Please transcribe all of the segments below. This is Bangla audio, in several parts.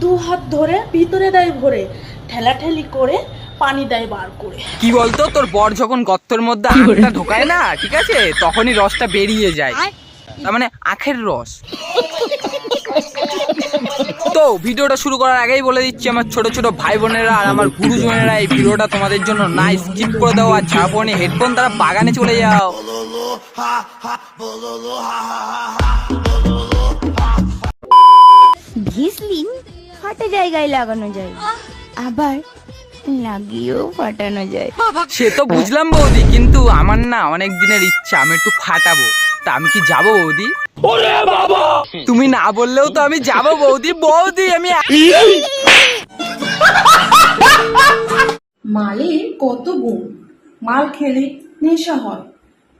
দু হাত ধরে ভিতরে দেয় ভরে, ঠেলাঠেলি করে পানি দেয় বার করে। কি বলতো, তোর বর যখন গর্তের মধ্যে আখটা ঢোকায় না, ঠিক আছে, তখনই রসটা বেরিয়ে যায়, তার মানে আখের রস। তো ভিডিওটা শুরু করার আগেই বলে দিচ্ছি, আমার ছোট ছোট ভাই বোনেরা আর আমার গুরুজনেরা, এই ভিডিওটা তোমাদের জন্য নাই, স্কিপ করে দাও, আর যারা ফোনে হেডফোন তারা বাগানে চলে যাও। ঘিসলিন ফাটা জায়গায় লাগানো যায়, আবার লাগিয়েও ফাটানো যায়। সে তো বুঝলাম বৌদি, কিন্তু আমার না অনেক দিনের ইচ্ছা আমি একটু ফাটাবো, তা আমি কি যাবো বৌদি? তুমি না বললেও তো আমি যাবো বৌদি। বৌদি আমি মালের কত গুণ, মাল খেলে নেশা হয়,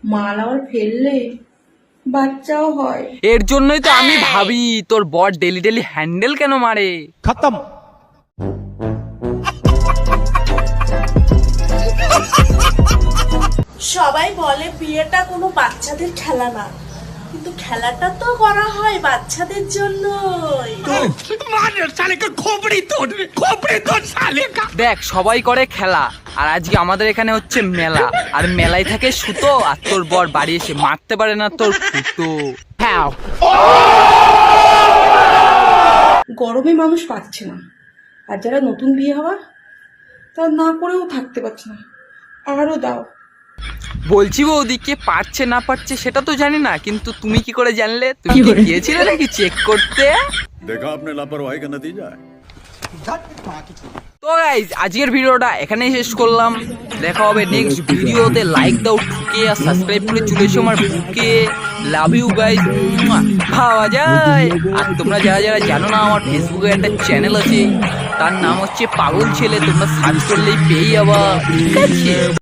মাল আবার ফেললে বাচ্চাও হয়। এর জন্যই তো আমি ভাবি তোর বর ডেলি ডেলি হ্যান্ডেল কেন মারে। खत्म। সবাই বলে বিয়েটা কোনো বাচ্চাদের খেলা না, কিন্তু খেলাটা তো করা হয় বাচ্চাদের জন্যই। দেখ, সবাই করে খেলা, আর আজকে আমাদের এখানে হচ্ছে মেলা, আর মেলায় থাকে সুতো, আর তোর বর বাড়ি এসে মারতে পারে না তোর ফুটো। হ্যাঁ, গরমে মানুষ পাচ্ছে না, আর যারা নতুন বিয়ে হওয়া তারা না করেও থাকতে পারছে না, আরো দাও। বলছি বৌদি, কে পারছে না পারছে সেটা তো জানি না, কিন্তু তুমি কি করে জানলে? তুমি কি গিয়েছিলে নাকি চেক করতে? देखा आपने लापरवाही का नतीजा है। তো গাইজ, আজকের ভিডিওটা এখানেই শেষ করলাম। দেখা হবে নেক্সট ভিডিওতে। লাইক দাও ঠুকে, আর সাবস্ক্রাইব করে চলে এসো আমার বুকে। লাভ ইউ গাইজ, ভাবা যায়। আর তোমরা যারা যারা জানো না, আমার ফেসবুকে একটা চ্যানেল আছে, তার নাম হচ্ছে পাগল ছেলে, তোমরা সার্চ করলেই পেয়ে যাবা, ঠিক আছে?